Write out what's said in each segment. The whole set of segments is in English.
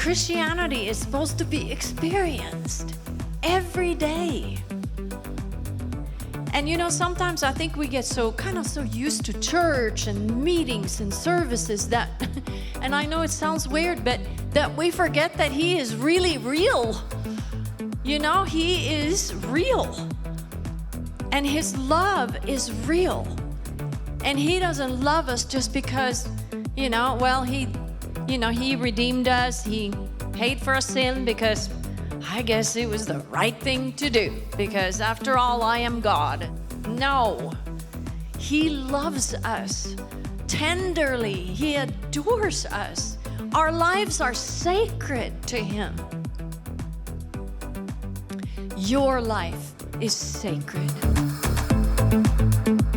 Christianity is supposed to be experienced every day. And sometimes I think we get so used to church and meetings and services that, and I know it sounds weird, but that we forget that He is really real. He is real. And His love is real. And He doesn't love us just because, He redeemed us. He paid for our sin because I guess it was the right thing to do, because after all, I am God. No, He loves us tenderly. He adores us. Our lives are sacred to Him. Your life is sacred.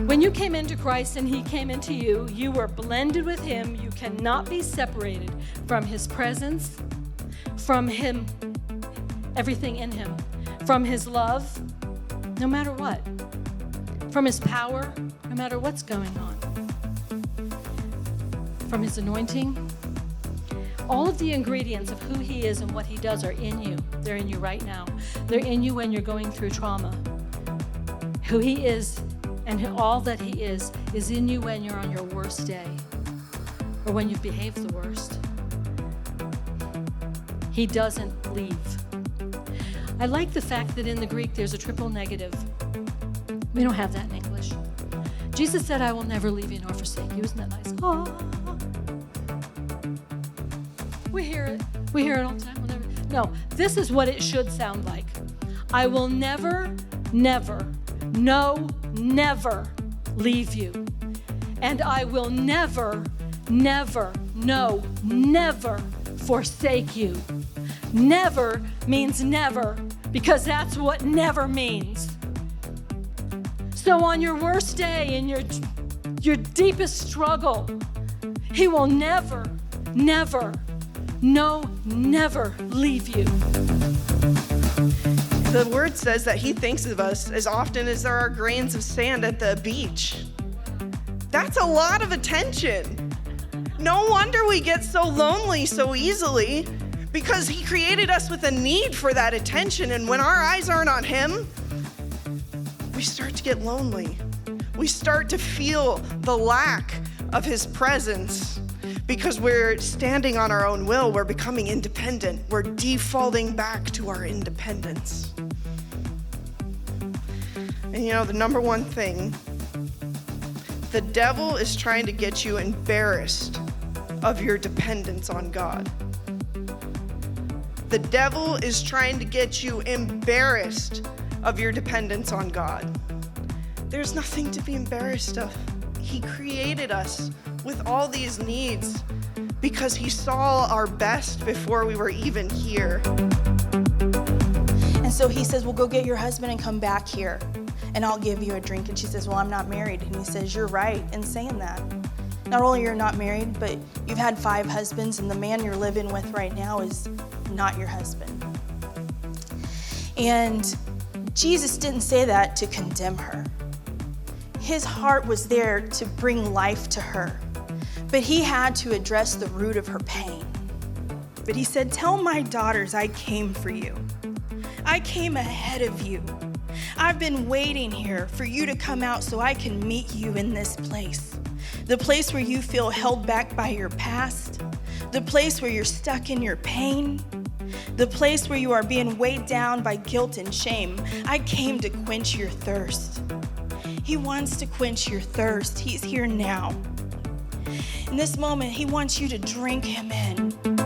When you came into Christ and He came into you, you were blended with Him. You cannot be separated from His presence, from Him, everything in Him, from His love, no matter what, from His power, no matter what's going on, from His anointing. All of the ingredients of who He is and what He does are in you. They're in you right now. They're in you when you're going through trauma. Who He is and all that He is in you when you're on your worst day or when you've behaved the worst. He doesn't leave. I like the fact that in the Greek there's a triple negative. We don't have that in English. Jesus said, I will never leave you nor forsake you. Isn't that nice? Oh. We hear it. We hear it all the time. We'll never. No, this is what it should sound like. I will never, never, no, never leave you. And I will never, never, no, never forsake you. Never means never, because that's what never means. So on your worst day, in your deepest struggle, He will never, never, no, never leave you. The Word says that He thinks of us as often as there are grains of sand at the beach. That's a lot of attention. No wonder we get so lonely so easily, because He created us with a need for that attention. And when our eyes aren't on Him, we start to get lonely. We start to feel the lack of His presence because we're standing on our own will. We're becoming independent. We're defaulting back to our independence. And the number one thing, the devil is trying to get you embarrassed of your dependence on God. The devil is trying to get you embarrassed of your dependence on God. There's nothing to be embarrassed of. He created us with all these needs because He saw our best before we were even here. And so He says, well, go get your husband and come back here and I'll give you a drink. And she says, well, I'm not married. And he says, you're right in saying that. Not only you're not married, but you've had 5 husbands and the man you're living with right now is not your husband. And Jesus didn't say that to condemn her. His heart was there to bring life to her, but He had to address the root of her pain. But He said, tell my daughters I came for you. I came ahead of you. I've been waiting here for you to come out so I can meet you in this place. The place where you feel held back by your past, the place where you're stuck in your pain, the place where you are being weighed down by guilt and shame. I came to quench your thirst. He wants to quench your thirst. He's here now. In this moment, He wants you to drink Him in.